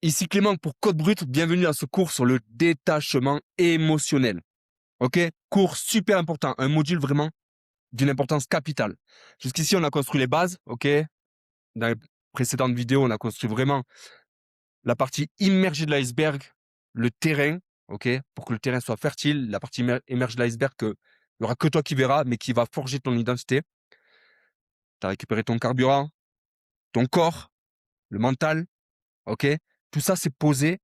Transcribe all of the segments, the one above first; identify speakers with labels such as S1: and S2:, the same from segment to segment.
S1: Ici Clément pour Code Brut, bienvenue à ce cours sur le détachement émotionnel. Ok? Cours super important, un module vraiment d'une importance capitale. Jusqu'ici, on a construit les bases, ok? Dans les précédentes vidéos, on a construit vraiment la partie immergée de l'iceberg, le terrain, ok? Pour que le terrain soit fertile, la partie émergée de l'iceberg que il n'y aura que toi qui verras, mais qui va forger ton identité. Tu as récupéré ton carburant, ton corps, le mental, ok? Tout ça, c'est posé.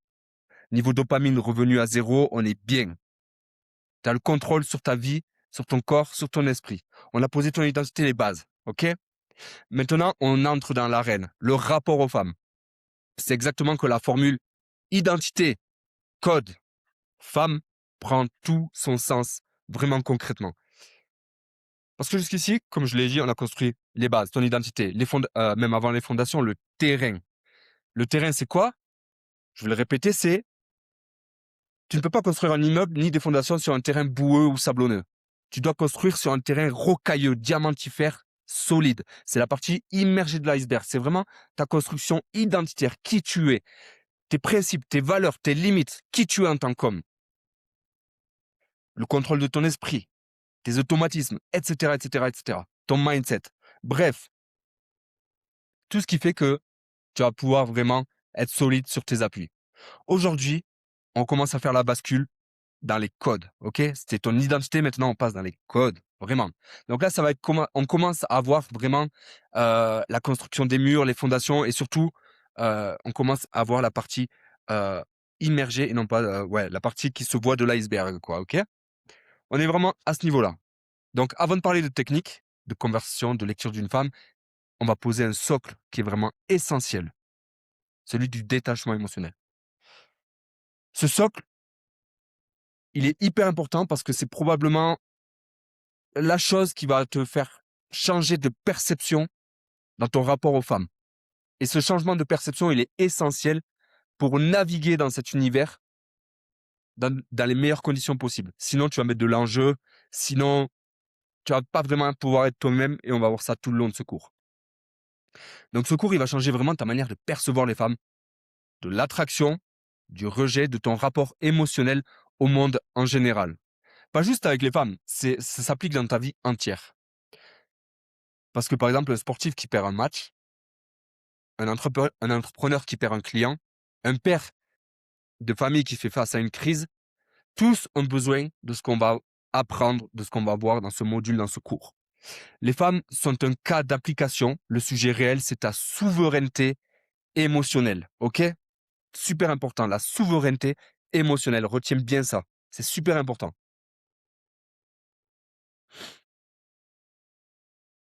S1: Niveau dopamine revenu à zéro, on est bien. Tu as le contrôle sur ta vie, sur ton corps, sur ton esprit. On a posé ton identité, les bases. OK? Maintenant, on entre dans l'arène, le rapport aux femmes. C'est exactement que la formule identité, code, femme prend tout son sens vraiment concrètement. Parce que jusqu'ici, comme je l'ai dit, on a construit les bases, ton identité, même avant les fondations, le terrain. Le terrain, c'est quoi? Je vais le répéter, c'est tu ne peux pas construire un immeuble ni des fondations sur un terrain boueux ou sablonneux. Tu dois construire sur un terrain rocailleux, diamantifère, solide. C'est la partie immergée de l'iceberg. C'est vraiment ta construction identitaire, qui tu es, tes principes, tes valeurs, tes limites, qui tu es en tant qu'homme. Le contrôle de ton esprit, tes automatismes, etc., etc., etc. Ton mindset. Bref, tout ce qui fait que tu vas pouvoir vraiment être solide sur tes appuis. Aujourd'hui, on commence à faire la bascule dans les codes, ok? C'était ton identité, maintenant on passe dans les codes, vraiment. Donc là, ça va être comment on commence à voir vraiment la construction des murs, les fondations et surtout, on commence à voir la partie euh, immergée et non pas, ouais, la partie qui se voit de l'iceberg, quoi, ok? On est vraiment à ce niveau-là. Donc avant de parler de technique, de conversation, de lecture d'une femme, on va poser un socle qui est vraiment essentiel, celui du détachement émotionnel. Ce socle, il est hyper important parce que c'est probablement la chose qui va te faire changer de perception dans ton rapport aux femmes. Et ce changement de perception, il est essentiel pour naviguer dans cet univers dans les meilleures conditions possibles. Sinon, tu vas mettre de l'enjeu. Sinon, tu vas pas vraiment pouvoir être toi-même et on va voir ça tout le long de ce cours. Donc, ce cours, il va changer vraiment ta manière de percevoir les femmes, de l'attraction, du rejet, de ton rapport émotionnel au monde en général. Pas juste avec les femmes, ça s'applique dans ta vie entière. Parce que, par exemple, un sportif qui perd un match, un entrepreneur qui perd un client, un père de famille qui fait face à une crise, tous ont besoin de ce qu'on va apprendre, de ce qu'on va voir dans ce module, dans ce cours. Les femmes sont un cas d'application. Le sujet réel, c'est ta souveraineté émotionnelle. OK? Super important. La souveraineté émotionnelle. Retiens bien ça. C'est super important.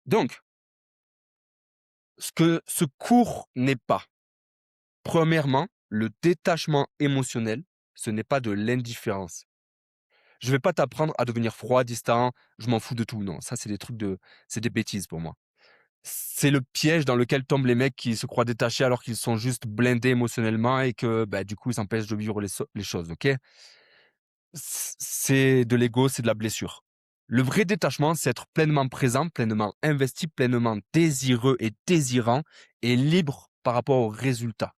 S1: Donc, ce que ce cours n'est pas, premièrement, le détachement émotionnel, ce n'est pas de l'indifférence. Je vais pas t'apprendre à devenir froid, distant, je m'en fous de tout. Non, ça c'est des bêtises pour moi. C'est le piège dans lequel tombent les mecs qui se croient détachés alors qu'ils sont juste blindés émotionnellement et que, bah, du coup, ils s'empêchent de vivre les choses, OK? C'est de l'ego, c'est de la blessure. Le vrai détachement, c'est être pleinement présent, pleinement investi, pleinement désireux et désirant et libre par rapport aux résultats.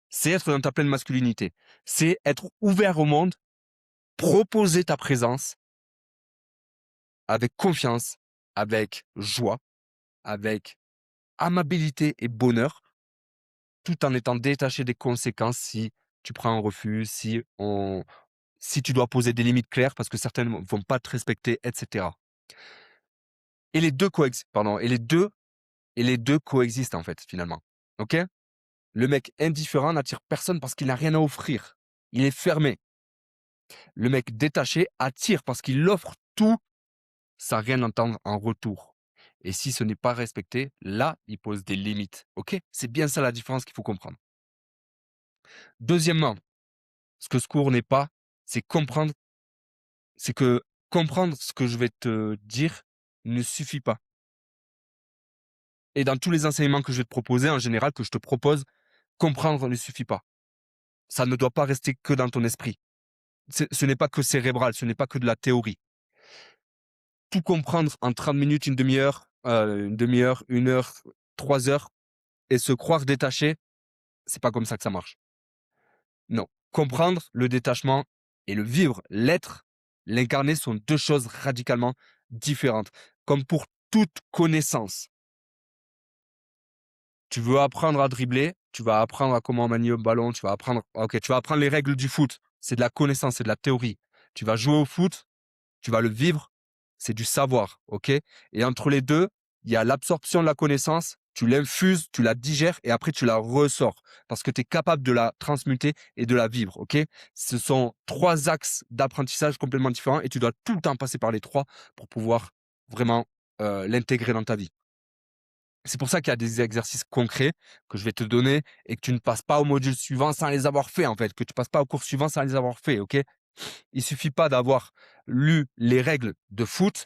S1: C'est être dans ta pleine masculinité. C'est être ouvert au monde, proposer ta présence avec confiance, avec joie, avec amabilité et bonheur, tout en étant détaché des conséquences si tu prends un refus, si tu dois poser des limites claires parce que certaines vont pas te respecter, etc. Et les deux coexistent en fait finalement. OK? Le mec indifférent n'attire personne parce qu'il n'a rien à offrir. Il est fermé. Le mec détaché attire parce qu'il offre tout sans rien entendre en retour. Et si ce n'est pas respecté, là, il pose des limites. OK? C'est bien ça la différence qu'il faut comprendre. Deuxièmement, ce que ce cours n'est pas, c'est comprendre c'est que comprendre ce que je vais te dire ne suffit pas. Et dans tous les enseignements que je vais te proposer, en général, que je te propose, comprendre ne suffit pas. Ça ne doit pas rester que dans ton esprit. Ce n'est pas que cérébral, ce n'est pas que de la théorie. Tout comprendre en 30 minutes, une demi-heure, 1 heure, 3 heures, et se croire détaché, c'est pas comme ça que ça marche. Non. Comprendre le détachement et le vivre, l'être, l'incarner sont deux choses radicalement différentes. Comme pour toute connaissance. Tu veux apprendre à dribbler, tu vas apprendre à comment manier un ballon, tu vas apprendre les règles du foot. C'est de la connaissance, c'est de la théorie. Tu vas jouer au foot, tu vas le vivre, c'est du savoir, OK? Et entre les 2, il y a l'absorption de la connaissance, tu l'infuses, tu la digères et après tu la ressors parce que tu es capable de la transmuter et de la vivre, OK? Ce sont 3 axes d'apprentissage complètement différents et tu dois tout le temps passer par les 3 pour pouvoir vraiment, l'intégrer dans ta vie. C'est pour ça qu'il y a des exercices concrets que je vais te donner et que tu ne passes pas au module suivant sans les avoir faits, en fait, que tu passes pas au cours suivant sans les avoir faits, OK? Il suffit pas d'avoir lu les règles de foot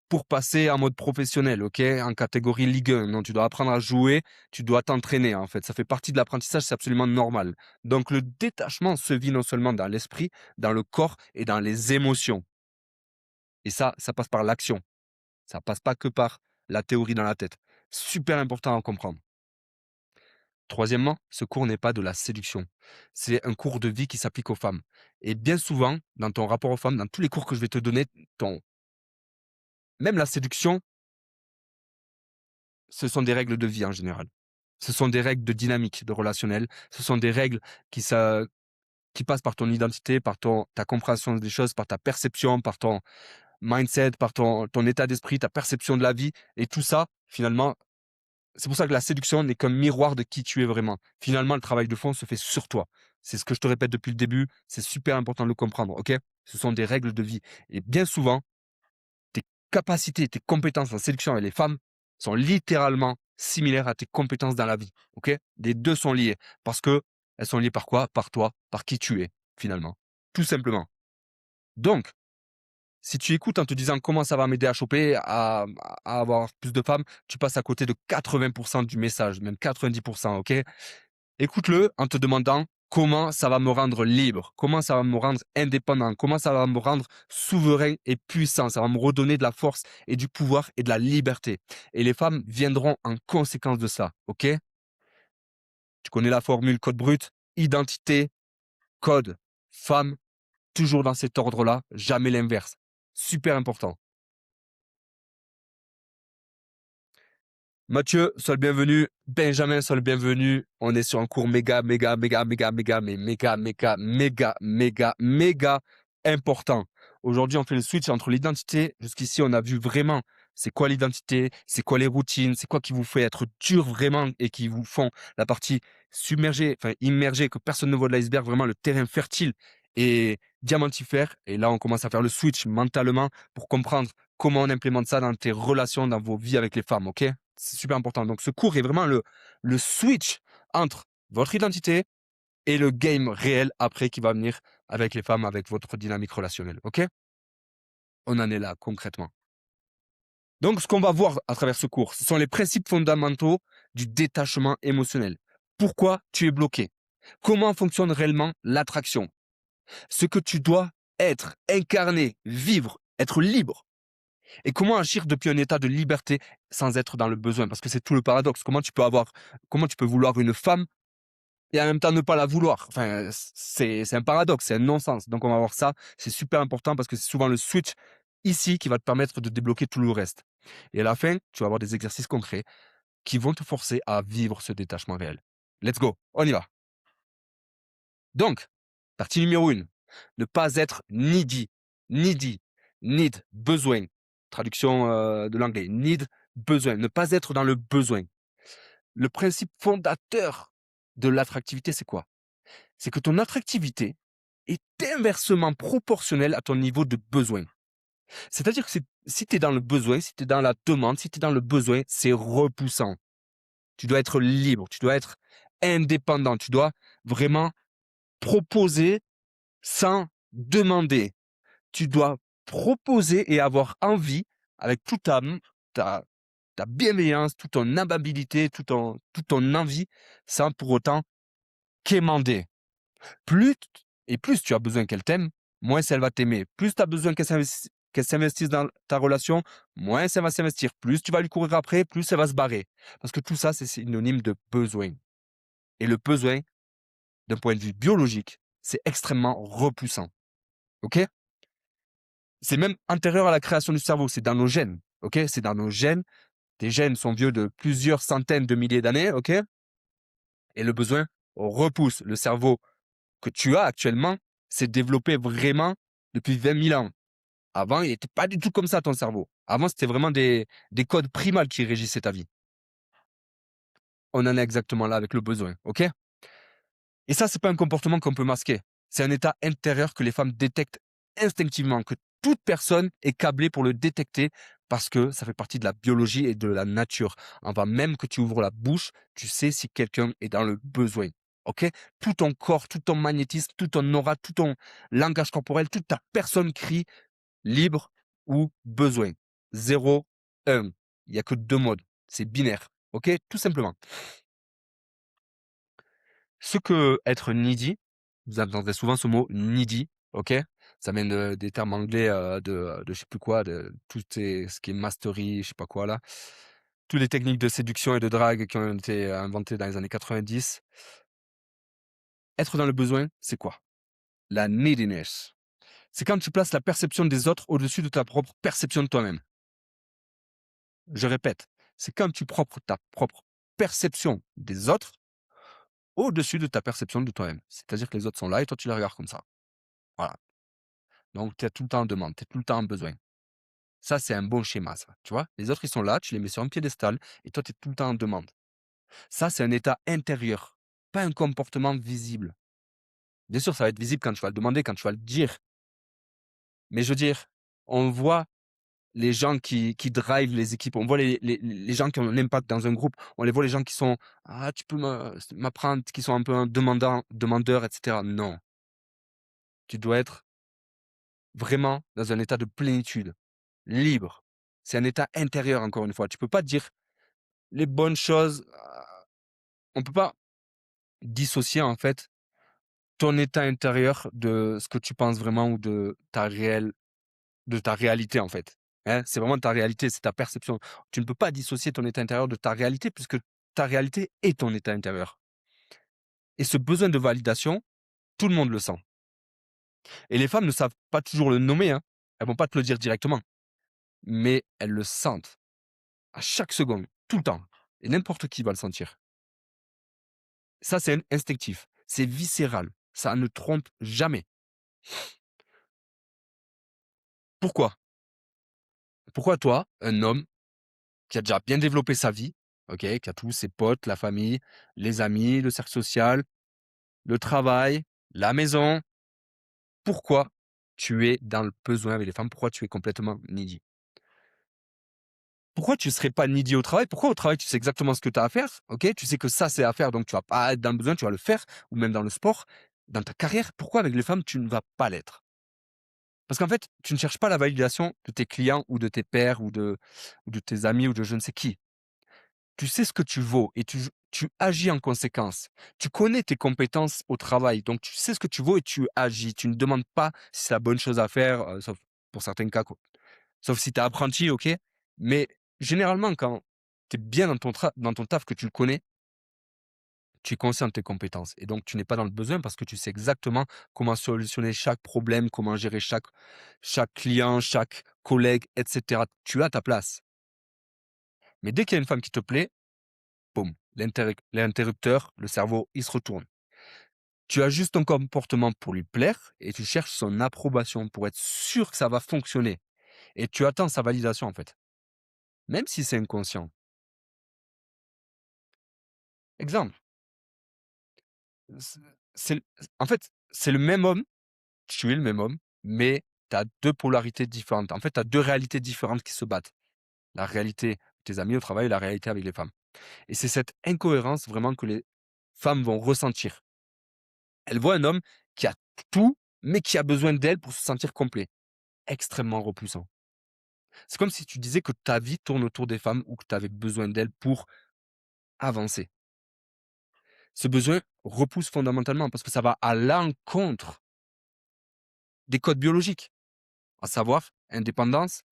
S1: pour passer en mode professionnel, OK? En catégorie Ligue 1. Non, tu dois apprendre à jouer, tu dois t'entraîner, en fait. Ça fait partie de l'apprentissage, c'est absolument normal. Donc le détachement se vit non seulement dans l'esprit, dans le corps et dans les émotions. Et ça passe par l'action. Ça passe pas que par la théorie dans la tête. Super important à comprendre. Troisièmement, ce cours n'est pas de la séduction. C'est un cours de vie qui s'applique aux femmes. Et bien souvent, dans ton rapport aux femmes, dans tous les cours que je vais te donner, même la séduction, ce sont des règles de vie en général. Ce sont des règles de dynamique, de relationnel. Ce sont des règles qui passent par ton identité, par ta compréhension des choses, par ta perception, par ton mindset, par ton état d'esprit, ta perception de la vie. Et tout ça, finalement, c'est pour ça que la séduction n'est qu'un miroir de qui tu es vraiment. Finalement, le travail de fond se fait sur toi. C'est ce que je te répète depuis le début. C'est super important de le comprendre, OK? Ce sont des règles de vie. Et bien souvent, tes capacités, tes compétences en séduction avec les femmes sont littéralement similaires à tes compétences dans la vie, OK? Les 2 sont liés parce que elles sont liées par quoi? Par toi, par qui tu es, finalement. Tout simplement. Donc, si tu écoutes en te disant: «Comment ça va m'aider à choper, à avoir plus de femmes?» tu passes à côté de 80 du message, même 90, OK? Écoute-le en te demandant: «Comment ça va me rendre libre? Comment ça va me rendre indépendant? Comment ça va me rendre souverain et puissant? Ça va me redonner de la force et du pouvoir et de la liberté?» et les femmes viendront en conséquence de ça, OK? Tu connais la formule code brut? Identité, code, femme, toujours dans cet ordre-là, jamais l'inverse. Super important. Mathieu, sois le bienvenu. Benjamin, sois le bienvenu. On est sur un cours méga, méga, méga, méga, méga, mais méga, méga, méga, méga, méga important. Aujourd'hui, on fait le switch entre l'identité. Jusqu'ici, on a vu vraiment c'est quoi l'identité, c'est quoi les routines, c'est quoi qui vous fait être dur vraiment et qui vous font la partie submergée, enfin immergée, que personne ne voit de l'iceberg, vraiment le terrain fertile et diamantifère. Et là, on commence à faire le switch mentalement pour comprendre comment on implémente ça dans tes relations, dans vos vies avec les femmes, OK? C'est super important. Donc ce cours est vraiment le switch entre votre identité et le game réel après qui va venir avec les femmes, avec votre dynamique relationnelle. OK? On en est là concrètement. Donc ce qu'on va voir à travers ce cours, ce sont les principes fondamentaux du détachement émotionnel. Pourquoi tu es bloqué? Comment fonctionne réellement l'attraction? Ce que tu dois être, incarner, vivre, être libre. Et comment agir depuis un état de liberté sans être dans le besoin? Parce que c'est tout le paradoxe. Comment tu peux vouloir une femme et en même temps ne pas la vouloir? Enfin, c'est un paradoxe, c'est un non-sens. Donc on va voir ça. C'est super important parce que c'est souvent le switch ici qui va te permettre de débloquer tout le reste. Et à la fin, tu vas avoir des exercices concrets qui vont te forcer à vivre ce détachement réel. Let's go, on y va. Donc, partie numéro 1, ne pas être needy. Needy, need, besoin. Traduction de l'anglais. Need, besoin. Ne pas être dans le besoin. Le principe fondateur de l'attractivité, c'est quoi? C'est que ton attractivité est inversement proportionnelle à ton niveau de besoin. C'est-à-dire que si tu es dans le besoin, si tu es dans la demande, si tu es dans le besoin, c'est repoussant. Tu dois être libre, tu dois être indépendant, tu dois vraiment proposer sans demander. Tu dois proposer et avoir envie avec toute ta, ta bienveillance, toute ton amabilité, toute ton envie, sans pour autant quémander. Plus tu as besoin qu'elle t'aime, moins elle va t'aimer. Plus tu as besoin qu'elle s'investisse dans ta relation, moins elle va s'investir. Plus tu vas lui courir après, plus elle va se barrer. Parce que tout ça, c'est synonyme de besoin. Et le besoin, d'un point de vue biologique, c'est extrêmement repoussant. OK? C'est même antérieur à la création du cerveau, c'est dans nos gènes. OK? C'est dans nos gènes. Tes gènes sont vieux de plusieurs centaines de milliers d'années, OK? Et le besoin repousse. Le cerveau que tu as actuellement s'est développé vraiment depuis 20 000 ans. Avant, il n'était pas du tout comme ça, ton cerveau. Avant, c'était vraiment des codes primals qui régissaient ta vie. On en est exactement là avec le besoin, OK? Et ça, c'est pas un comportement qu'on peut masquer. C'est un état intérieur que les femmes détectent instinctivement, que toute personne est câblée pour le détecter parce que ça fait partie de la biologie et de la nature. Avant même que tu ouvres la bouche, tu sais si quelqu'un est dans le besoin. OK? Tout ton corps, tout ton magnétisme, tout ton aura, tout ton langage corporel, toute ta personne crie libre ou besoin. 0, 1. Il n'y a que 2 modes. C'est binaire. OK? Tout simplement. Ce que être needy, vous entendrez souvent ce mot needy, OK? Ça vient des termes anglais, de je sais plus quoi, de tout ce qui est mastery, je sais pas quoi là. Toutes les techniques de séduction et de drague qui ont été inventées dans les années 90. Être dans le besoin, c'est quoi? La neediness. C'est quand tu places la perception des autres au-dessus de ta propre perception de toi-même. Je répète, c'est quand tu propres ta propre perception des autres au-dessus de ta perception de toi-même. C'est-à-dire que les autres sont là et toi tu les regardes comme ça. Voilà. Donc tu es tout le temps en demande, tu es tout le temps en besoin. Ça, c'est un bon schéma, ça, tu vois? Les autres, ils sont là, tu les mets sur un piédestal et toi, tu es tout le temps en demande. Ça, c'est un état intérieur, pas un comportement visible. Bien sûr, ça va être visible quand tu vas le demander, quand tu vas le dire. Mais je veux dire, on voit les gens qui drivent les équipes, on voit les gens qui ont un impact dans un groupe, on les voit les gens qui sont: «Ah, tu peux m'apprendre», qui sont un peu un demandeurs et cetera. Non, tu dois être vraiment dans un état de plénitude, libre. C'est un état intérieur, encore une fois. Tu peux pas dire les bonnes choses, on peut pas dissocier, en fait, ton état intérieur de ce que tu penses vraiment ou de ta réalité, en fait. Hein? C'est vraiment ta réalité, c'est ta perception. Tu ne peux pas dissocier ton état intérieur de ta réalité puisque ta réalité est ton état intérieur. Et ce besoin de validation, tout le monde le sent. Et les femmes ne savent pas toujours le nommer, hein. Elles vont pas te le dire directement, mais elles le sentent à chaque seconde, tout le temps. Et n'importe qui va le sentir. Ça, c'est instinctif, c'est viscéral, ça ne trompe jamais. Pourquoi? Pourquoi toi, un homme qui a déjà bien développé sa vie, OK, qui a tous ses potes, la famille, les amis, le cercle social, le travail, la maison, pourquoi tu es dans le besoin avec les femmes? Pourquoi tu es complètement needy? Pourquoi tu ne serais pas needy au travail? Pourquoi au travail, tu sais exactement ce que tu as à faire, OK? Tu sais que ça, c'est à faire, donc tu vas pas être dans le besoin, tu vas le faire, ou même dans le sport, dans ta carrière. Pourquoi avec les femmes, tu ne vas pas l'être? Parce qu'en fait, tu ne cherches pas la validation de tes clients ou de tes pairs ou de tes amis ou de je ne sais qui. Tu sais ce que tu vaux et tu agis en conséquence. Tu connais tes compétences au travail, donc tu sais ce que tu vaux et tu agis. Tu ne demandes pas si c'est la bonne chose à faire, sauf pour certains cas, quoi. Sauf si tu es apprenti, OK, mais généralement, quand tu es bien dans ton taf, que tu le connais, tu es conscient de tes compétences et donc tu n'es pas dans le besoin parce que tu sais exactement comment solutionner chaque problème, comment gérer chaque client, chaque collègue et cetera. Tu as ta place. Mais dès qu'il y a une femme qui te plaît, boum, l'interrupteur, le cerveau, il se retourne. Tu ajustes ton comportement pour lui plaire et tu cherches son approbation pour être sûr que ça va fonctionner. Et tu attends sa validation, en fait, même si c'est inconscient. Exemple, c c'est l en fait, c'est le même homme, tu es le même homme, mais tu as 2 polarités différentes. En fait, tu as 2 réalités différentes qui se battent. La réalité de tes amis au travail et la réalité avec les femmes. Et c'est cette incohérence vraiment que les femmes vont ressentir. Elles voient un homme qui a tout, mais qui a besoin d'elle pour se sentir complet. Extrêmement repoussant. C'est comme si tu disais que ta vie tourne autour des femmes ou que tu avais besoin d'elles pour avancer. Ce besoin repousse fondamentalement parce que ça va à l'encontre des codes biologiques, à savoir indépendance,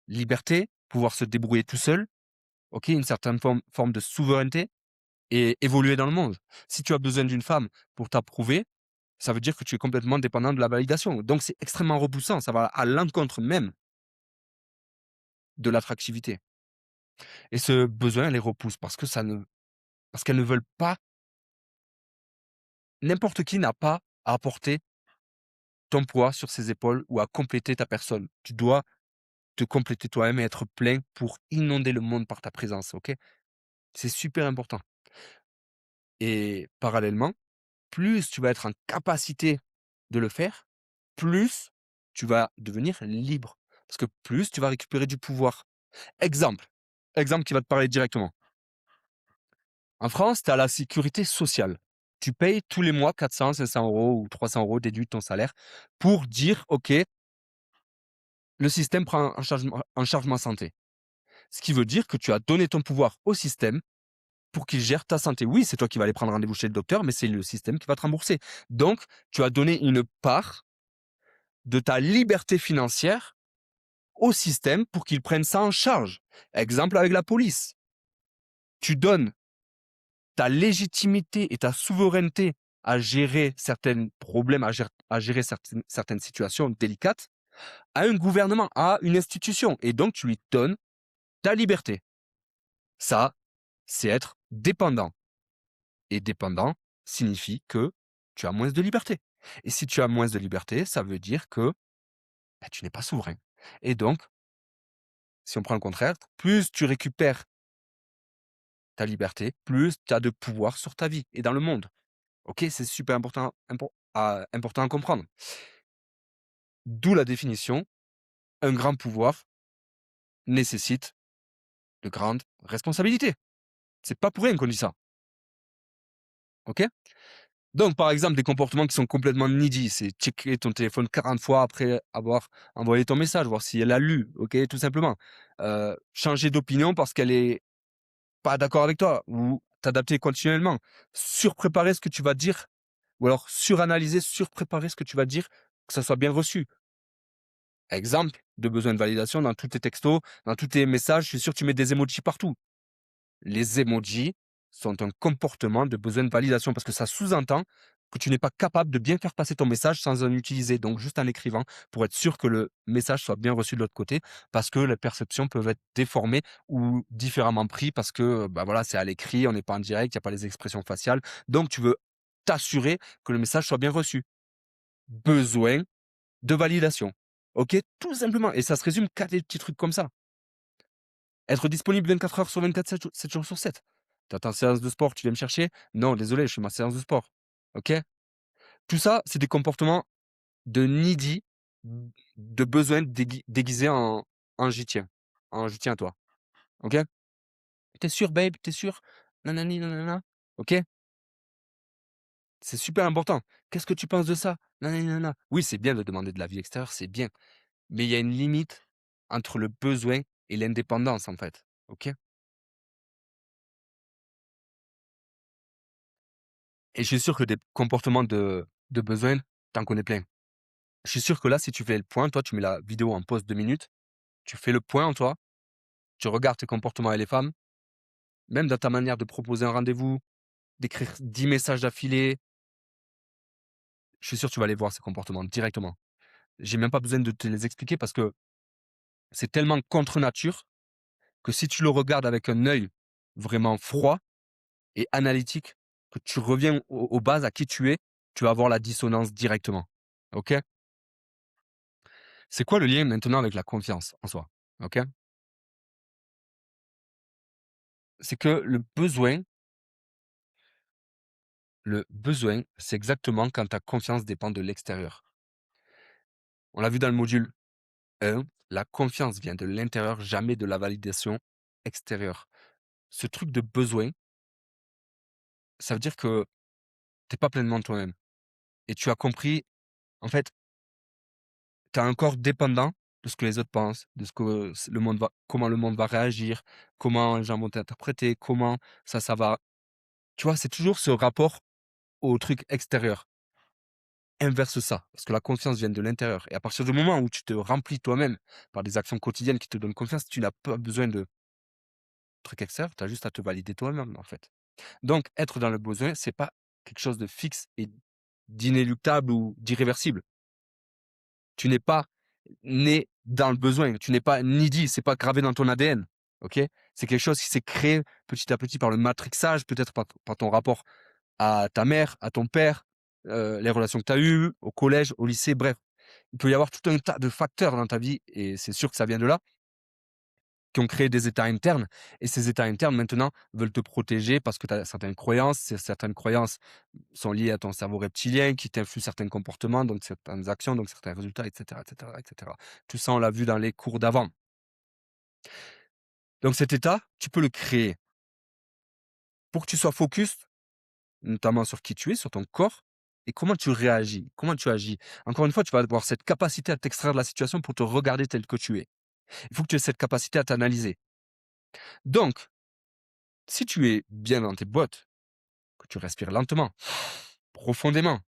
S1: liberté, pouvoir se débrouiller tout seul, OK, une certaine forme de souveraineté et évoluer dans le monde. Si tu as besoin d'une femme pour t'approuver, ça veut dire que tu es complètement dépendant de la validation. Donc c'est extrêmement repoussant, ça va à l'encontre même de l'attractivité. Et ce besoin les repousse parce qu'elles ne veulent pas. N'importe qui n'a pas à apporter ton poids sur ses épaules ou à compléter ta personne. Tu dois te compléter toi-même et être plein pour inonder le monde par ta présence, OK? C'est super important et parallèlement, plus tu vas être en capacité de le faire, plus tu vas devenir libre. Parce que plus tu vas récupérer du pouvoir. Exemple qui va te parler directement. En France, tu as la sécurité sociale. Tu payes tous les mois 400, 500 € ou 300 € déduit de ton salaire pour dire: «OK, le système prend en charge ma santé». Ce qui veut dire que tu as donné ton pouvoir au système pour qu'il gère ta santé. Oui, c'est toi qui vas aller prendre rendez-vous chez le docteur, mais c'est le système qui va te rembourser. Donc, tu as donné une part de ta liberté financière au système pour qu'il prenne ça en charge. Exemple avec la police. Tu donnes ta légitimité et ta souveraineté à gérer certains problèmes, à gérer certaines situations délicates à un gouvernement, à une institution. Et donc, tu lui donnes ta liberté. Ça, c'est être dépendant. Et dépendant signifie que tu as moins de liberté. Et si tu as moins de liberté, ça veut dire que tu n'es pas souverain. Et donc, si on prend le contraire, plus tu récupères ta liberté, plus tu as de pouvoir sur ta vie et dans le monde. OK? C'est super important à comprendre. D'où la définition, un grand pouvoir nécessite de grandes responsabilités. C'est pas pour rien qu'on dit ça. OK? Donc, par exemple, des comportements qui sont complètement needy, c'est checker ton téléphone 40 fois après avoir envoyé ton message, voir si elle a lu, OK? Tout simplement. Changer d'opinion parce qu'elle est pas d'accord avec toi ou t'adapter continuellement. Surpréparer ce que tu vas dire ou alors suranalyser, surpréparer ce que tu vas dire, que ça soit bien reçu. Exemple de besoin de validation dans tous tes textos, dans tous tes messages, je suis sûr que tu mets des emojis partout. Les emojis sont un comportement de besoin de validation parce que ça sous-entend que tu n'es pas capable de bien faire passer ton message sans en utiliser, donc juste en l'écrivant pour être sûr que le message soit bien reçu de l'autre côté parce que les perceptions peuvent être déformées ou différemment pris parce que, bah, voilà, c'est à l'écrit, on n'est pas en direct, il y a pas les expressions faciales. Donc tu veux t'assurer que le message soit bien reçu. Besoin de validation. OK? Tout simplement et ça se résume qu'à des petits trucs comme ça. Être disponible 24 heures sur 24, 7 jours sur 7. Tu as ta séance de sport, tu viens me chercher? Non, désolé, je fais ma séance de sport. OK? Tout ça, c'est des comportements de needy, de besoin déguisés en «j'y tiens», en «je tiens à toi». OK? «Tu es sûr babe? Tu es sûr? Nanani nanana». OK? C'est super important. «Qu'est-ce que tu penses de ça? Nanani nanana». Oui, c'est bien de demander de l'avis extérieur, c'est bien, mais il y a une limite entre le besoin et l'indépendance, en fait. OK? Et je suis sûr que des comportements de besoin, tu en connais plein. Je suis sûr que là, si tu fais le point, toi, tu mets la vidéo en pause 2 minutes, tu fais le point en toi, tu regardes tes comportements avec les femmes, même dans ta manière de proposer un rendez-vous, d'écrire 10 messages d'affilée, je suis sûr que tu vas aller voir ces comportements directement. J'ai même pas besoin de te les expliquer parce que c'est tellement contre nature que si tu le regardes avec un œil vraiment froid et analytique, que tu reviens aux bases, à qui tu es, tu vas avoir la dissonance directement. OK? C'est quoi le lien maintenant avec la confiance en soi? OK? C'est que le besoin, c'est exactement quand ta confiance dépend de l'extérieur. On l'a vu dans le module 1, la confiance vient de l'intérieur, jamais de la validation extérieure. Ce truc de besoin, ça veut dire que tu es pas pleinement toi-même et tu as compris, en fait, tu as un corps dépendant de ce que les autres pensent, de ce que le monde va comment le monde va réagir, comment les gens vont t'interpréter, comment ça va. Tu vois, c'est toujours ce rapport au truc extérieur. Inverse ça, parce que la confiance vient de l'intérieur et à partir du moment où tu te remplis toi-même par des actions quotidiennes qui te donnent confiance, tu n'as pas besoin de trucs extérieurs, tu as juste à te valider toi-même, en fait. Donc, être dans le besoin, c'est pas quelque chose de fixe et d'inéluctable ou d'irréversible. Tu n'es pas né dans le besoin, tu n'es pas needy, c'est pas gravé dans ton ADN, OK? C'est quelque chose qui s'est créé petit à petit par le matrixage, peut-être par ton rapport à ta mère, à ton père, les relations que tu as eues au collège, au lycée, bref. Il peut y avoir tout un tas de facteurs dans ta vie et c'est sûr que ça vient de là, qui ont créé des états internes et ces états internes maintenant veulent te protéger parce que tu as certaines croyances. Ces certaines croyances sont liées à ton cerveau reptilien qui t'influe certains comportements, donc certaines actions, donc certains résultats, et cetera, et cetera, et cetera. Tout ça, on l'a vu dans les cours d'avant. Donc cet état, tu peux le créer pour que tu sois focus, notamment sur qui tu es, sur ton corps et comment tu réagis, comment tu agis. Encore une fois, tu vas avoir cette capacité à t'extraire de la situation pour te regarder tel que tu es. Il faut que tu aies cette capacité à t'analyser. Donc, si tu es bien dans tes bottes, que tu respires lentement, profondément,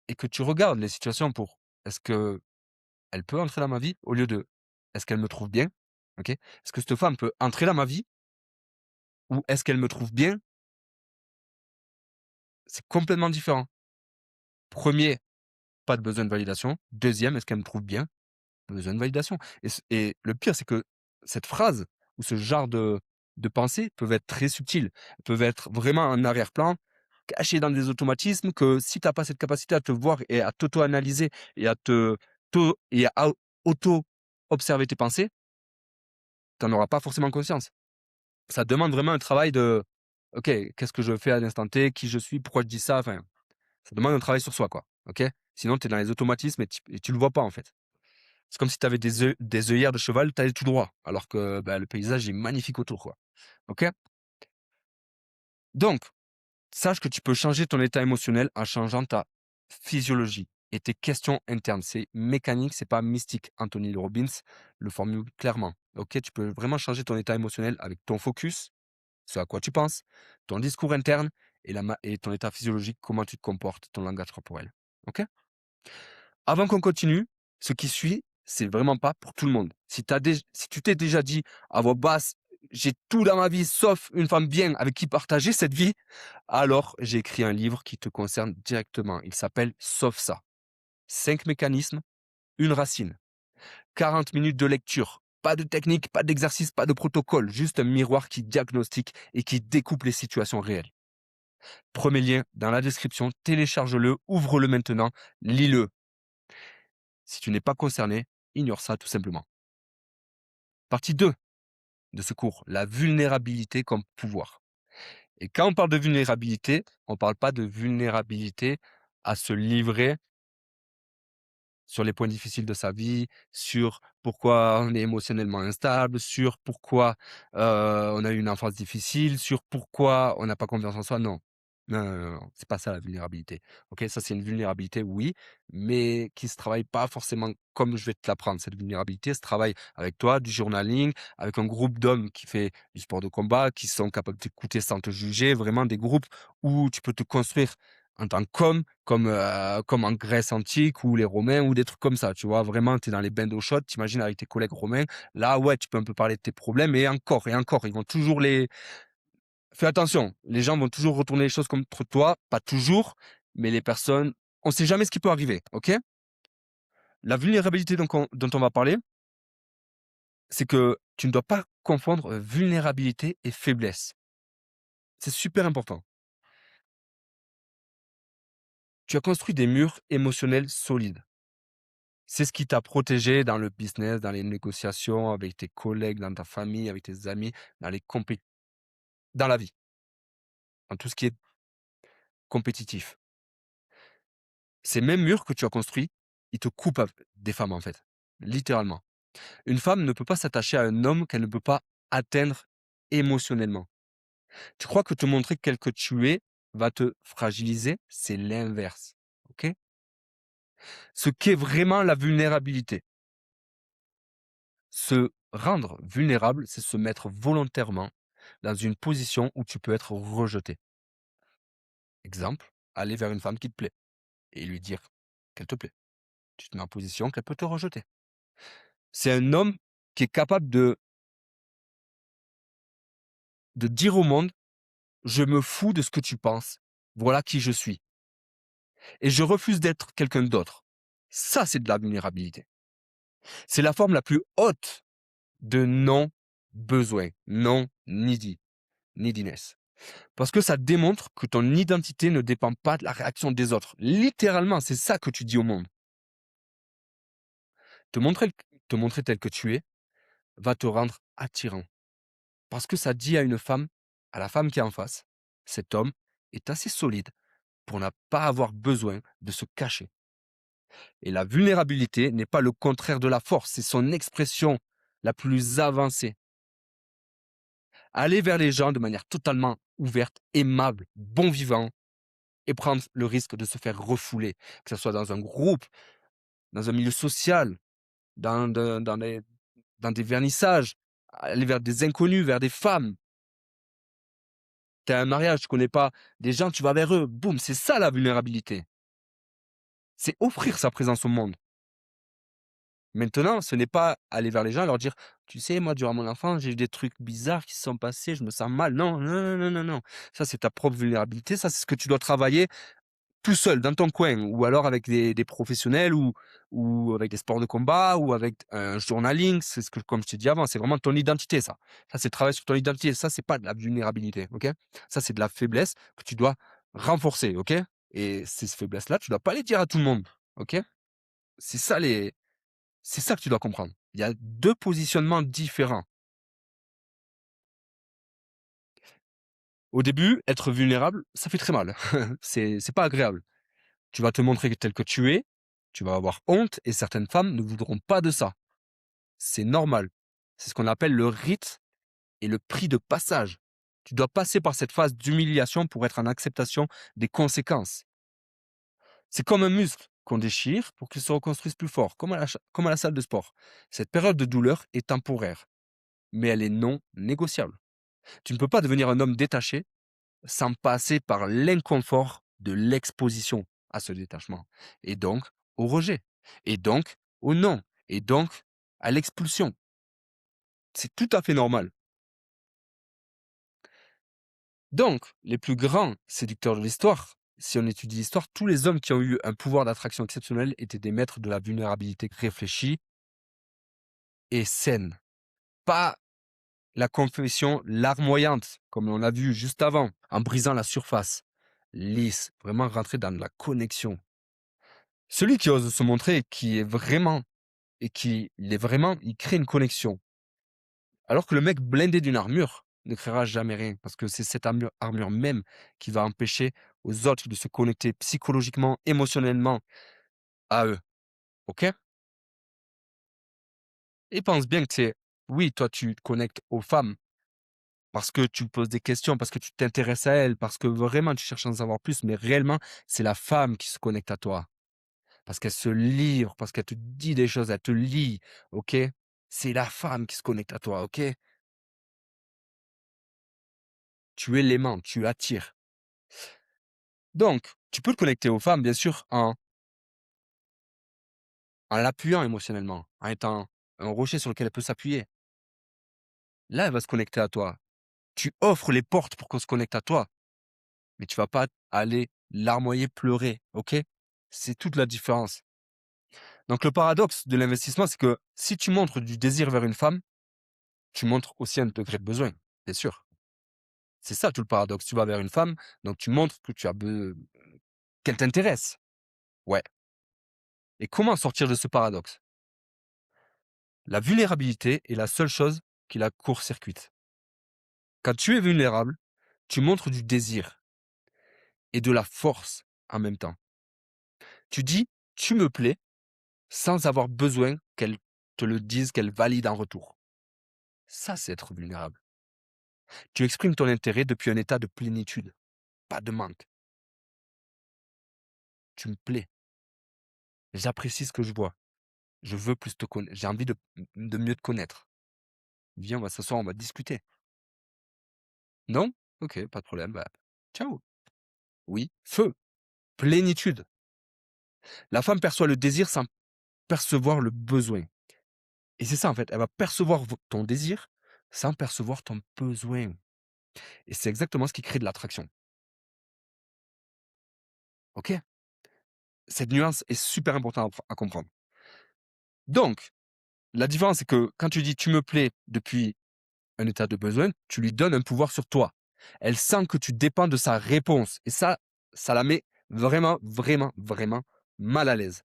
S1: et que tu regardes les situations pour est-ce que elle peut entrer dans ma vie au lieu de est-ce qu'elle me trouve bien? OK? Est-ce que cette femme peut entrer dans ma vie ou est-ce qu'elle me trouve bien? C'est complètement différent. Premier, pas de besoin de validation. Deuxième, est-ce qu'elle me trouve bien? Besoin de validation. Et le pire, c'est que cette phrase ou ce genre de pensées peuvent être très subtiles, peuvent être vraiment en arrière-plan, cachées dans des automatismes que si tu as pas cette capacité à te voir et à t'auto-analyser et à et à auto-observer tes pensées, tu en auras pas forcément conscience. Ça demande vraiment un travail de: «OK, qu'est-ce que je fais à l'instant T? Qui je suis? Pourquoi je dis ça?» Enfin, ça demande un travail sur soi, quoi, OK? Sinon tu es dans les automatismes et tu le vois pas, en fait. C'est comme si tu avais des œillères de cheval, tu allais tout droit, alors que, bah, le paysage est magnifique autour, quoi. OK? Donc, sache que tu peux changer ton état émotionnel en changeant ta physiologie et tes questions internes. C'est mécanique, c'est pas mystique. Anthony Robbins le formule clairement. OK? Tu peux vraiment changer ton état émotionnel avec ton focus, ce à quoi tu penses, ton discours interne et ton état physiologique, comment tu te comportes, ton langage corporel. OK? Avant qu'on continue, ce qui suit, c'est vraiment pas pour tout le monde. Si tu t'es déjà dit à voix basse: «J'ai tout dans ma vie sauf une femme bien avec qui partager cette vie», alors j'ai écrit un livre qui te concerne directement. Il s'appelle «Sauf ça». 5 mécanismes, une racine. 40 minutes de lecture. Pas de technique, pas d'exercice, pas de protocole, juste un miroir qui diagnostique et qui découpe les situations réelles. Premier lien dans la description, télécharge-le, ouvre-le maintenant, lis-le. Si tu n'es pas concerné, ignore ça tout simplement. Partie 2 de ce cours, la vulnérabilité comme pouvoir. Et quand on parle de vulnérabilité, on ne parle pas de vulnérabilité à se livrer sur les points difficiles de sa vie, sur pourquoi on est émotionnellement instable, sur pourquoi, on a eu une enfance difficile, sur pourquoi on n'a pas confiance en soi, non. Non, non, non, non, c'est pas ça la vulnérabilité. OK, ça c'est une vulnérabilité, oui, mais qui se travaille pas forcément comme je vais te l'apprendre. Cette vulnérabilité se travaille avec toi, du journaling, avec un groupe d'hommes qui fait du sport de combat, qui sont capables d'écouter sans te juger, vraiment des groupes où tu peux te construire en tant qu'homme, comme en Grèce antique ou les Romains ou des trucs comme ça, tu vois? Vraiment, tu es dans les bains d'eau chaude, tu imagines avec tes collègues romains. Là, ouais, tu peux un peu parler de tes problèmes et encore, ils vont toujours les fais attention, les gens vont toujours retourner les choses contre toi, pas toujours, mais les personnes on sait jamais ce qui peut arriver, OK? La vulnérabilité dont on va parler, c'est que tu ne dois pas confondre, vulnérabilité et faiblesse. C'est super important. Tu as construit des murs émotionnels solides. C'est ce qui t'a protégé dans le business, dans les négociations, avec tes collègues, dans ta famille, avec tes amis, dans les compé dans la vie, dans tout ce qui est compétitif. Ces mêmes murs que tu as construits, ils te coupent des femmes, en fait, littéralement. Une femme ne peut pas s'attacher à un homme qu'elle ne peut pas atteindre émotionnellement. Tu crois que te montrer quel que tu es va te fragiliser? C'est l'inverse, OK? Ce qu'est vraiment la vulnérabilité. Se rendre vulnérable, c'est se mettre volontairement dans une position où tu peux être rejeté. Exemple, aller vers une femme qui te plaît et lui dire qu'elle te plaît. Tu te mets en position qu'elle peut te rejeter. C'est un homme qui est capable de dire au monde: «Je me fous de ce que tu penses. Voilà qui je suis et je refuse d'être quelqu'un d'autre». Ça, c'est de la vulnérabilité. C'est la forme la plus haute de non-besoin, non-needy, neediness. Parce que ça démontre que ton identité ne dépend pas de la réaction des autres. Littéralement, c'est ça que tu dis au monde. Te montrer, te montrer tel que tu es va te rendre attirant. Parce que ça dit à une femme, à la femme qui est en face, cet homme est assez solide pour ne pas avoir besoin de se cacher. Et la vulnérabilité n'est pas le contraire de la force, c'est son expression la plus avancée. Aller vers les gens de manière totalement ouverte, aimable, bon vivant, et prendre le risque de se faire refouler, que ce soit dans un groupe, dans un milieu social, dans des vernissages, aller vers des inconnus, vers des femmes. Tu as un mariage, tu connais pas des gens, tu vas vers eux. Boum, c'est ça la vulnérabilité. C'est offrir sa présence au monde. Maintenant, ce n'est pas aller vers les gens et leur dire: «Tu sais, moi, durant mon enfance, j'ai eu des trucs bizarres qui se sont passés, je me sens mal». Non, non, non, non, non, non. Ça, c'est ta propre vulnérabilité. Ça, c'est ce que tu dois travailler tout seul, dans ton coin, ou alors avec des professionnels ou avec des sports de combat ou avec un journaling. C'est ce que, comme je t'ai dit avant, c'est vraiment ton identité, ça. Ça, c'est le travail sur ton identité. Ça, c'est pas de la vulnérabilité, OK? Ça, c'est de la faiblesse que tu dois renforcer, OK? Et ces faiblesses-là, tu dois pas les dire à tout le monde, OK? C'est ça les c'est ça que tu dois comprendre. Il y a 2 positionnements différents. Au début, être vulnérable, ça fait très mal. C'est pas agréable. Tu vas te montrer tel que tu es, tu vas avoir honte et certaines femmes ne voudront pas de ça. C'est normal. C'est ce qu'on appelle le rite et le prix de passage. Tu dois passer par cette phase d'humiliation pour être en acceptation des conséquences. C'est comme un muscle qu'on déchire pour qu'il se reconstruise plus fort, comme à la salle de sport. Cette période de douleur est temporaire, mais elle est non négociable. Tu ne peux pas devenir un homme détaché sans passer par l'inconfort de l'exposition à ce détachement, et donc au rejet, et donc au non, et donc à l'expulsion. C'est tout à fait normal. Donc, les plus grands séducteurs de l'histoire, si on étudie l'histoire, tous les hommes qui ont eu un pouvoir d'attraction exceptionnel étaient des maîtres de la vulnérabilité réfléchie et saine. Pas la confession larmoyante, comme on l'a vu juste avant, en brisant la surface. Lisse, vraiment rentrer dans la connexion. Celui qui ose se montrer, qui est vraiment, et qui l'est vraiment, il crée une connexion. Alors que le mec blindé d'une armure ne créera jamais rien, parce que c'est cette armure même qui va empêcher aux autres de se connecter psychologiquement, émotionnellement à eux. OK? Et pense bien que c'est oui, toi, tu te connectes aux femmes parce que tu poses des questions, parce que tu t'intéresses à elles, parce que vraiment tu cherches à en savoir plus, mais réellement, c'est la femme qui se connecte à toi. Parce qu'elle se livre, parce qu'elle te dit des choses, elle te lit, OK? C'est la femme qui se connecte à toi, OK? Tu es l'aimant, tu attires. Donc, tu peux te connecter aux femmes, bien sûr, en l'appuyant émotionnellement, en étant un rocher sur lequel elle peut s'appuyer. Là, elle va se connecter à toi. Tu offres les portes pour qu'on se connecte à toi, mais tu vas pas aller larmoyer, pleurer, OK? C'est toute la différence. Donc le paradoxe de l'investissement, c'est que si tu montres du désir vers une femme, tu montres aussi un degré de besoin, bien sûr. C'est ça tout le paradoxe. Tu vas vers une femme, donc tu montres que tu as qu'elle t'intéresse. Ouais. Et comment sortir de ce paradoxe? La vulnérabilité est la seule chose qui la court-circuite. Quand tu es vulnérable, tu montres du désir et de la force en même temps. Tu dis: «Tu me plais», sans avoir besoin qu'elle te le dise, qu'elle valide en retour. Ça, c'est être vulnérable. Tu exprimes ton intérêt depuis un état de plénitude, pas de manque. Tu me plais. J'apprécie ce que je vois. Je veux plus te connaître. J'ai envie de mieux te connaître. Viens, on va s'asseoir, on va discuter. Non? OK, pas de problème. Bah, ciao. Oui, feu, plénitude. La femme perçoit le désir sans percevoir le besoin. Et c'est ça, en fait. Elle va percevoir ton désir sans percevoir ton besoin. Et c'est exactement ce qui crée de l'attraction. OK? Cette nuance est super importante à comprendre. Donc, la différence, c'est que quand tu dis: «Tu me plais» depuis un état de besoin, tu lui donnes un pouvoir sur toi. Elle sent que tu dépends de sa réponse et ça la met vraiment, vraiment, vraiment mal à l'aise.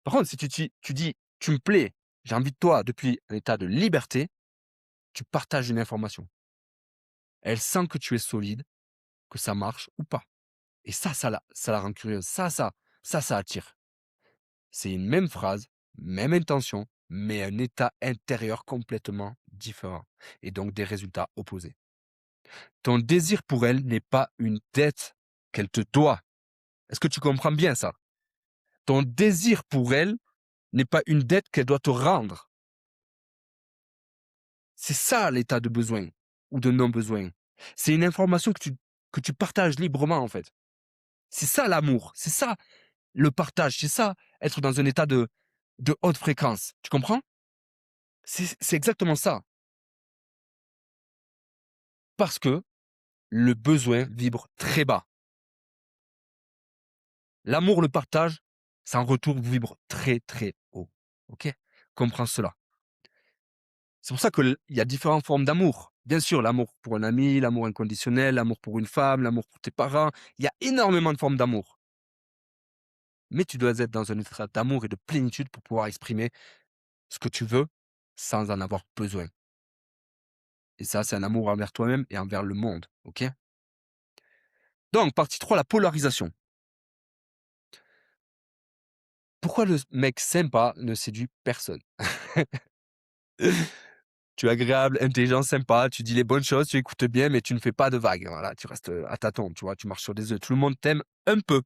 S1: Par contre, si tu dis: «Tu me plais, j'ai envie de toi» depuis un état de liberté, tu partages une information. Elle sent que tu es solide, que ça marche ou pas. Et ça la rend curieuse. Ça attire. C'est une même phrase, même intention, mais un état intérieur complètement différent. Et donc des résultats opposés. Ton désir pour elle n'est pas une dette qu'elle te doit. Est-ce que tu comprends bien ça? Ton désir pour elle n'est pas une dette qu'elle doit te rendre. C'est ça l'état de besoin ou de non-besoin. C'est une information que tu partages librement en fait. C'est ça l'amour, c'est ça le partage, c'est ça être dans un état de haute fréquence. Tu comprends? C'est exactement ça. Parce que le besoin vibre très bas. L'amour, le partage, ça en retour vibre très très haut. OK? Comprends cela. C'est pour ça qu'il y a différentes formes d'amour. Bien sûr, l'amour pour un ami, l'amour inconditionnel, l'amour pour une femme, l'amour pour tes parents. Il y a énormément de formes d'amour. Mais tu dois être dans un état d'amour et de plénitude pour pouvoir exprimer ce que tu veux sans en avoir besoin. Et ça, c'est un amour envers toi-même et envers le monde. OK? Donc, partie 3, la polarisation. Pourquoi le mec sympa ne séduit personne? Tu es agréable, intelligent, sympa, tu dis les bonnes choses, tu écoutes bien, mais tu ne fais pas de vagues. Voilà, tu restes à tâtons, tu vois, tu marches sur des œufs. Tout le monde t'aime un peu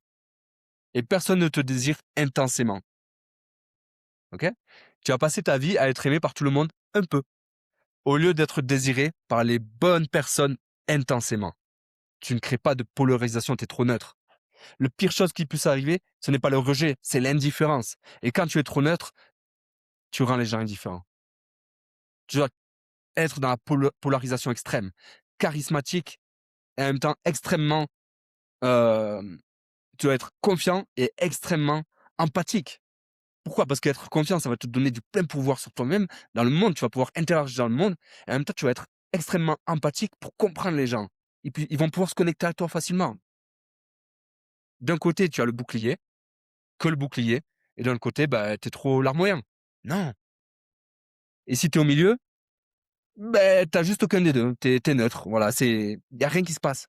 S1: et personne ne te désire intensément. OK? Tu vas passer ta vie à être aimé par tout le monde un peu, au lieu d'être désiré par les bonnes personnes intensément. Tu ne crées pas de polarisation, tu es trop neutre. Le pire chose qui puisse arriver, ce n'est pas le rejet, c'est l'indifférence. Et quand tu es trop neutre, tu rends les gens indifférents. Tu dois être dans la polarisation extrême, charismatique et en même temps extrêmement, hem, tu dois être confiant et extrêmement empathique. Pourquoi? Parce qu'être confiant, ça va te donner du plein pouvoir sur toi-même. Dans le monde, tu vas pouvoir interagir dans le monde et en même temps, tu vas être extrêmement empathique pour comprendre les gens et puis ils vont pouvoir se connecter à toi facilement. D'un côté, tu as le bouclier, que le bouclier et d'un autre côté, bah, tu es trop larmoyant. Non, et si tu es au milieu, beh, tu as juste aucun des 2. Tu es neutre, voilà, il y a rien qui se passe.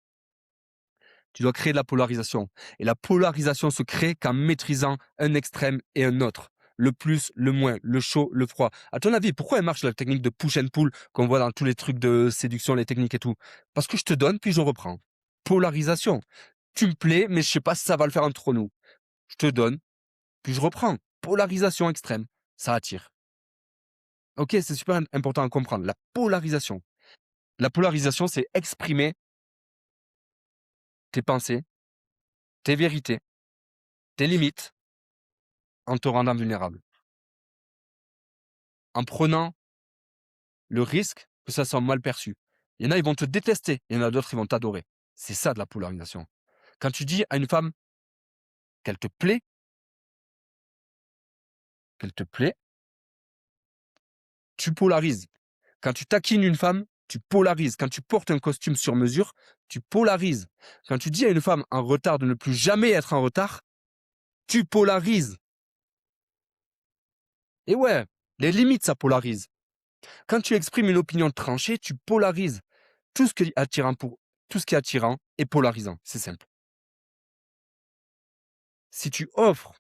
S1: Tu dois créer de la polarisation et la polarisation se crée qu'en maîtrisant un extrême et un autre. Le plus, le moins, le chaud, le froid. À ton avis, pourquoi elle marche la technique de push and pull qu'on voit dans tous les trucs de séduction, les techniques et tout? Parce que je te donne, puis je reprends. Polarisation. Tu me plais, mais je sais pas si ça va le faire entre nous. Je te donne, puis je reprends. Polarisation extrême. Ça attire. OK, c'est super important à comprendre. La polarisation. La polarisation, c'est exprimer tes pensées, tes vérités, tes limites en te rendant vulnérable. En prenant le risque que ça soit mal perçu. Il y en a, ils vont te détester. Il y en a d'autres, ils vont t'adorer. C'est ça de la polarisation. Quand tu dis à une femme qu'elle te plaît, qu'elle te plaît, tu polarises. Quand tu taquines une femme, tu polarises. Quand tu portes un costume sur mesure, tu polarises. Quand tu dis à une femme en retard de ne plus jamais être en retard, tu polarises. Et ouais, les limites, ça polarise. Quand tu exprimes une opinion tranchée, tu polarises. Tout ce qui est attirant est polarisant. C'est simple. Si tu offres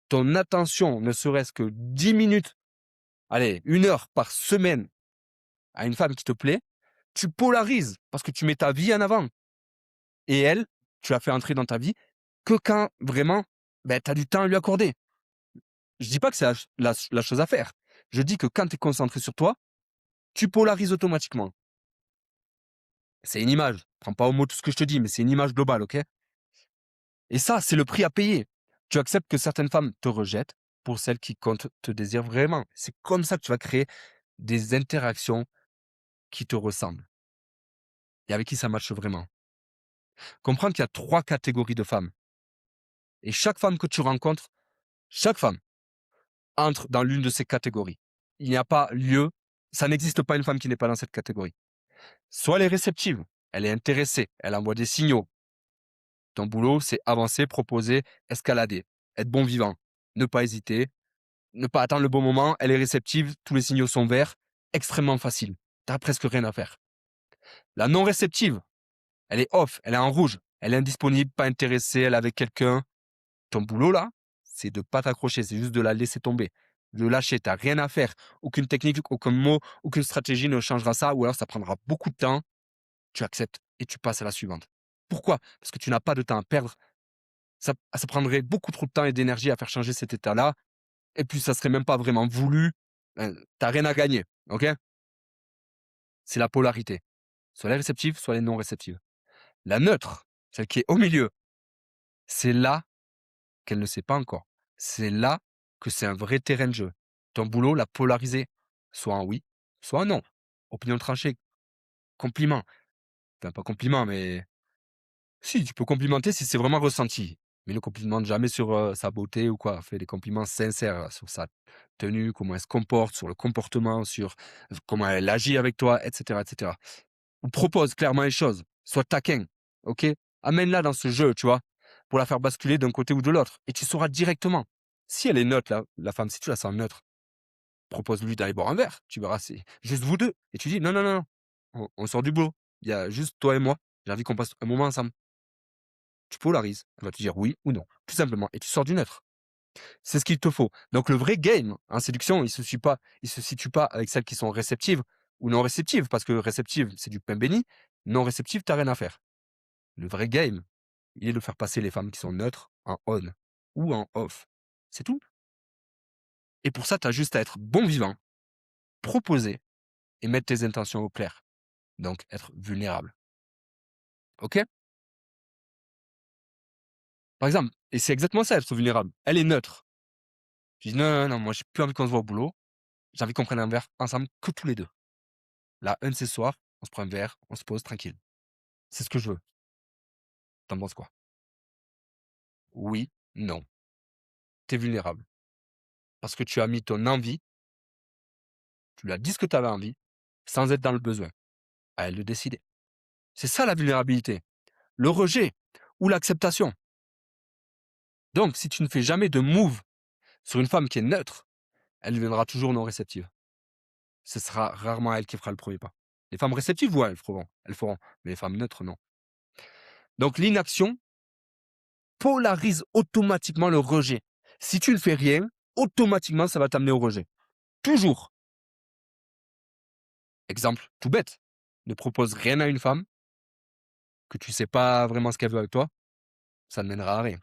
S1: ton attention, ne serait-ce que 10 minutes, allez, 1 heure par semaine à une femme qui te plaît, tu polarises parce que tu mets ta vie en avant. Et elle, tu la fais entrer dans ta vie que quand vraiment, ben, tu as du temps à lui accorder. Je dis pas que c'est la chose à faire. Je dis que quand tu es concentré sur toi, tu polarises automatiquement. C'est une image. Prends pas au mot tout ce que je te dis, mais c'est une image globale, OK? Et ça, c'est le prix à payer. Tu acceptes que certaines femmes te rejettent pour celles qui comptent te désirent vraiment. C'est comme ça que tu vas créer des interactions qui te ressemblent. et avec qui ça matche vraiment. Comprendre qu'il y a 3 catégories de femmes et chaque femme que tu rencontres, chaque femme entre dans l'une de ces catégories. Il n'y a pas lieu, ça n'existe pas une femme qui n'est pas dans cette catégorie. Soit elle est réceptive, elle est intéressée, elle envoie des signaux. Ton boulot, c'est avancer, proposer, escalader, être bon vivant, ne pas hésiter, ne pas attendre le bon moment, elle est réceptive, tous les signaux sont verts, extrêmement facile. Tu as presque rien à faire. La non réceptive, elle est off, elle est en rouge, elle est indisponible, pas intéressée, elle est avec quelqu'un. Ton boulot là, c'est de pas t'accrocher, c'est juste de la laisser tomber, de lâcher, tu as rien à faire. Aucune technique, aucun mot, aucune stratégie ne changera ça, ou alors ça prendra beaucoup de temps, tu acceptes et tu passes à la suivante. Pourquoi? Parce que tu n'as pas de temps à perdre. Ça prendrait beaucoup trop de temps et d'énergie à faire changer cet état-là, et puis ça serait même pas vraiment voulu. Tu rien à gagner, OK? C'est la polarité. Soit les réceptives, soit les non réceptives. La neutre, celle qui est au milieu, c'est là qu'elle ne sait pas encore. C'est là que c'est un vrai terrain de jeu. Ton boulot, la polariser, soit un oui, soit un non. Opinion tranchée, compliment. Enfin, pas compliment, mais si, tu peux complimenter si c'est vraiment ressenti. Mais ne complimente jamais sur sa beauté ou quoi. Fais des compliments sincères sur sa tenue, comment elle se comporte, sur le comportement, sur comment elle agit avec toi, etc., etc. Ou propose clairement les choses. Sois taquin, ok? Amène-la dans ce jeu, tu vois, pour la faire basculer d'un côté ou de l'autre. Et tu sauras directement. Si elle est neutre, la femme, si tu la sens neutre, propose-lui d'aller boire un verre. Tu verras, c'est juste vous deux. Et tu dis, non, non, non, non. On sort du boulot. Il y a juste toi et moi. J'ai envie qu'on passe un moment ensemble. Tu polarises. Elle va te dire oui ou non. Tout simplement. Et tu sors du neutre. C'est ce qu'il te faut. Donc le vrai game en séduction, il se situe pas avec celles qui sont réceptives ou non réceptives, parce que réceptive, c'est du pain béni. Non réceptive, t'as rien à faire. Le vrai game, il est de faire passer les femmes qui sont neutres en on ou en off. C'est tout. Et pour ça, tu as juste à être bon vivant, proposer et mettre tes intentions au clair. Donc être vulnérable. OK? Par exemple, et c'est exactement ça, être vulnérable. Elle est neutre. Je dis non, non, non, moi j'ai plus envie qu'on se voit au boulot. J'ai envie qu'on prenne un verre ensemble que tous les deux. Là, un de ces soirs, on se prend un verre, on se pose tranquille. C'est ce que je veux. T'en penses quoi? Oui, non. T'es vulnérable. Parce que tu as mis ton envie, tu lui as dit ce que tu avais envie, sans être dans le besoin. À elle de décider. C'est ça la vulnérabilité. Le rejet ou l'acceptation. Donc, si tu ne fais jamais de move sur une femme qui est neutre, elle deviendra toujours non réceptive. Ce sera rarement elle qui fera le premier pas. Les femmes réceptives, ouais, elles feront. Elles feront. Mais les femmes neutres, non. Donc, l'inaction polarise automatiquement le rejet. Si tu ne fais rien, automatiquement, ça va t'amener au rejet. Toujours. Exemple tout bête. Ne propose rien à une femme que tu sais pas vraiment ce qu'elle veut avec toi, ça ne mènera à rien.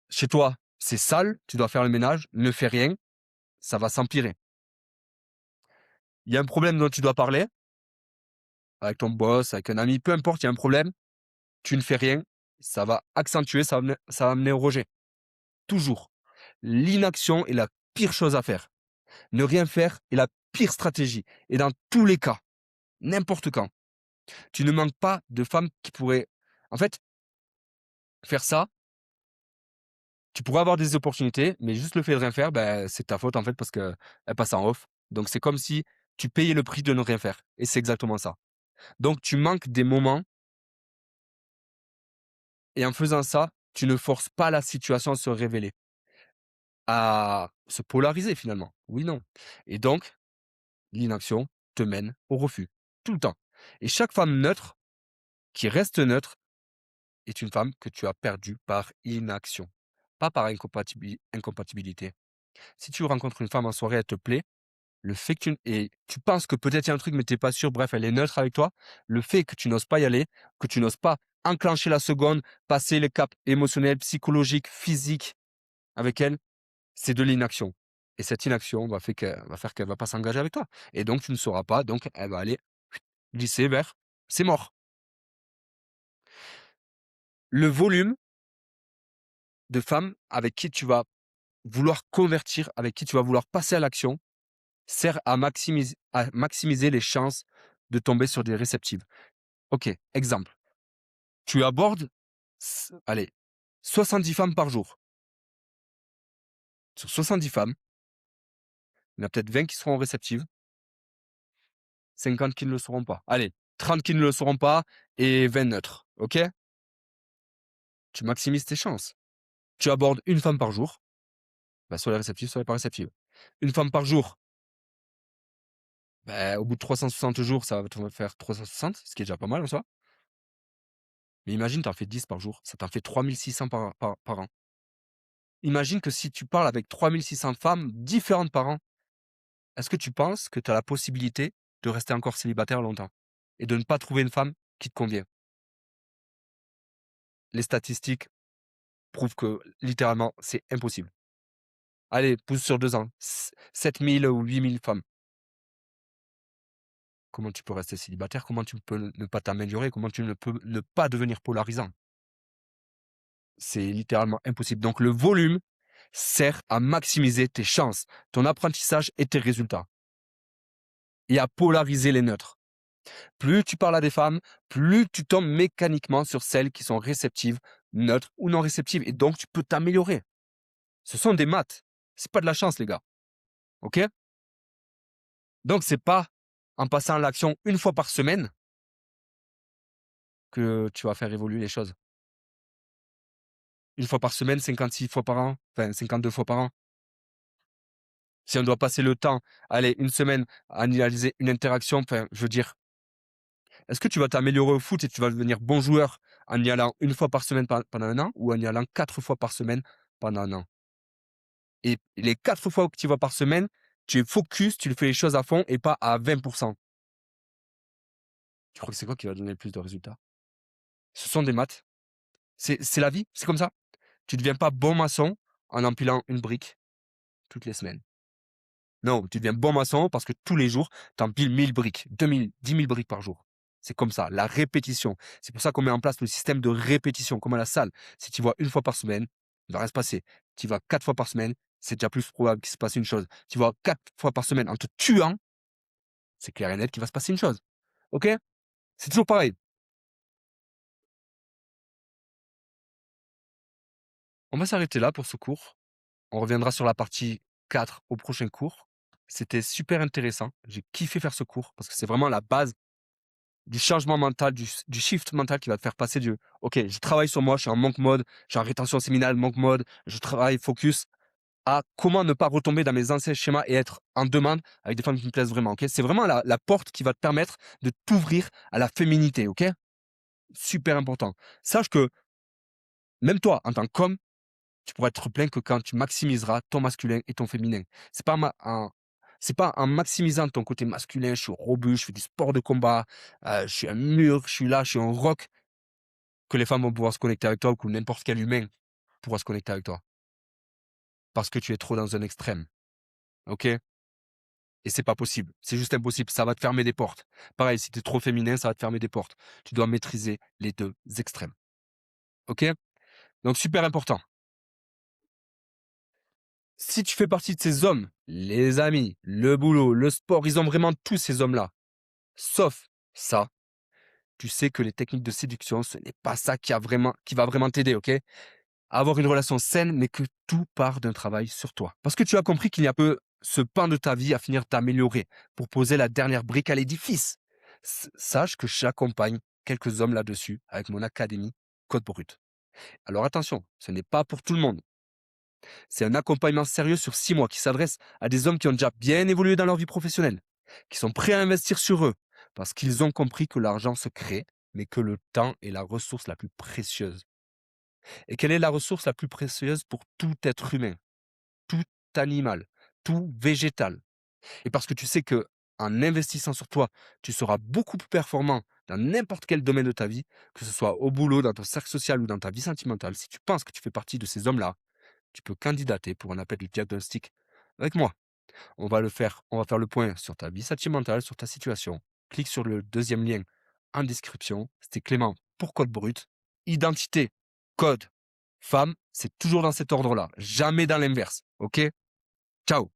S1: Chez toi, c'est sale, tu dois faire le ménage, ne fais rien, ça va s'empirer. Il y a un problème dont tu dois parler, avec ton boss, avec un ami, peu importe, il y a un problème, tu ne fais rien, ça va accentuer, ça va mener au rejet. Toujours. L'inaction est la pire chose à faire. Ne rien faire est la pire stratégie. Et dans tous les cas, n'importe quand, tu ne manques pas de femmes qui pourraient, en fait, faire ça. Tu pourrais avoir des opportunités, mais juste le fait de rien faire, ben, c'est ta faute en fait parce qu'elle passe en off. Donc c'est comme si tu payais le prix de ne rien faire. Et c'est exactement ça. Donc tu manques des moments et en faisant ça, tu ne forces pas la situation à se révéler, à se polariser finalement. Oui, non. Et donc, l'inaction te mène au refus. Tout le temps. Et chaque femme neutre, qui reste neutre, est une femme que tu as perdue par inaction. Pas par incompatibilité. Si tu rencontres une femme en soirée, elle te plaît, le fait que tu penses que peut-être il y a un truc, mais tu es pas sûr, bref, elle est neutre avec toi, le fait que tu n'oses pas y aller, que tu n'oses pas enclencher la seconde, passer les caps émotionnels, psychologiques, physiques avec elle, c'est de l'inaction. Et cette inaction va faire qu'elle va pas s'engager avec toi. Et donc tu ne sauras pas, donc elle va aller glisser vers c'est mort. Le volume de femmes avec qui tu vas vouloir convertir, avec qui tu vas vouloir passer à l'action, sert à maximiser les chances de tomber sur des réceptives. Ok, exemple. Tu abordes, allez, 70 femmes par jour. Sur 70 femmes, il y en a peut-être 20 qui seront réceptives, 50 qui ne le seront pas. Allez, 30 qui ne le seront pas et 20 neutres. Ok? Tu maximises tes chances. Tu abordes une femme par jour, bah, soit elle est réceptive, soit elle n'est pas réceptive. Une femme par jour, bah, au bout de 360 jours, ça va te faire 360, ce qui est déjà pas mal en soi. Mais imagine, tu en fais 10 par jour, ça t'en fait 3600 par an. Imagine que si tu parles avec 3600 femmes différentes par an, est-ce que tu penses que tu as la possibilité de rester encore célibataire longtemps et de ne pas trouver une femme qui te convient? Les statistiques prouvent que littéralement, c'est impossible. Allez, pousse sur 2 ans, 7000 ou 8000 femmes. Comment tu peux rester célibataire? Comment tu peux ne pas t'améliorer? Comment tu ne peux ne pas devenir polarisant? C'est littéralement impossible. Donc le volume sert à maximiser tes chances, ton apprentissage et tes résultats et à polariser les neutres. Plus tu parles à des femmes, plus tu tombes mécaniquement sur celles qui sont réceptives, neutres ou non réceptives et donc tu peux t'améliorer. Ce sont des maths. C'est pas de la chance, les gars. OK? Donc c'est pas en passant à l'action une fois par semaine que tu vas faire évoluer les choses. Une fois par semaine, 56 fois par an, enfin 52 fois par an. Si on doit passer le temps, allez, une semaine à analyser une interaction, enfin, je veux dire, est-ce que tu vas t'améliorer au foot et tu vas devenir bon joueur en y allant une fois par semaine pendant un an ou en y allant 4 fois par semaine pendant un an? Et les 4 fois que tu y vas par semaine, tu es focus, tu fais les choses à fond et pas à 20. Tu crois que c'est quoi qui va donner le plus de résultats? Ce sont des maths. C'est la vie, c'est comme ça. Tu ne deviens pas bon maçon en empilant une brique toutes les semaines. Non, tu deviens bon maçon parce que tous les jours, tu empiles 1000 briques, 2000, 10 000 briques par jour. C'est comme ça, la répétition. C'est pour ça qu'on met en place le système de répétition, comme à la salle. Si tu vas une fois par semaine, il va rien se passer. Tu vas 4 fois par semaine, c'est déjà plus probable qu'il se passe une chose. Tu vas 4 fois par semaine en te tuant, c'est clair et net qu'il va se passer une chose. OK? C'est toujours pareil. On va s'arrêter là pour ce cours. On reviendra sur la partie 4 au prochain cours. C'était super intéressant. J'ai kiffé faire ce cours parce que c'est vraiment la base du changement mental, du shift mental qui va te faire passer du OK, je travaille sur moi, je suis en monk mode, je suis en rétention séminale, monk mode, je travaille focus, à comment ne pas retomber dans mes anciens schémas et être en demande avec des femmes qui me plaisent vraiment. OK, c'est vraiment la porte qui va te permettre de t'ouvrir à la féminité. OK, super important. Sache que même toi, en tant qu'homme, tu pourras être plein que quand tu maximiseras ton masculin et ton féminin. C'est pas en maximisant ton côté masculin, je suis robuste, je fais du sport de combat, je suis un mur, je suis là, je suis un roc, que les femmes vont pouvoir se connecter avec toi ou que n'importe quel humain pourra se connecter avec toi. Parce que tu es trop dans un extrême. OK? Et c'est pas possible. C'est juste impossible. Ça va te fermer des portes. Pareil, si tu es trop féminin, ça va te fermer des portes. Tu dois maîtriser les 2 extrêmes. OK? Donc super important. Si tu fais partie de ces hommes, les amis, le boulot, le sport, ils ont vraiment tous ces hommes-là. Sauf ça, tu sais que les techniques de séduction, ce n'est pas ça qui va vraiment t'aider, OK? À avoir une relation saine, mais que tout part d'un travail sur toi. Parce que tu as compris qu'il y a peu ce pan de ta vie à finir t'améliorer pour poser la dernière brique à l'édifice. Sache que j'accompagne quelques hommes là-dessus avec mon académie Code Brut. Alors attention, ce n'est pas pour tout le monde. C'est un accompagnement sérieux sur 6 mois qui s'adresse à des hommes qui ont déjà bien évolué dans leur vie professionnelle, qui sont prêts à investir sur eux, parce qu'ils ont compris que l'argent se crée, mais que le temps est la ressource la plus précieuse. Et quelle est la ressource la plus précieuse pour tout être humain, tout animal, tout végétal? Et parce que tu sais que en investissant sur toi, tu seras beaucoup plus performant dans n'importe quel domaine de ta vie, que ce soit au boulot, dans ton cercle social ou dans ta vie sentimentale. Si tu penses que tu fais partie de ces hommes-là, tu peux candidater pour un appel de diagnostic avec moi. On va faire le point sur ta vie sentimentale, sur ta situation. Clique sur le deuxième lien en description. C'était Clément pour Code Brut. Identité, code, femme, c'est toujours dans cet ordre-là, jamais dans l'inverse. OK? Ciao!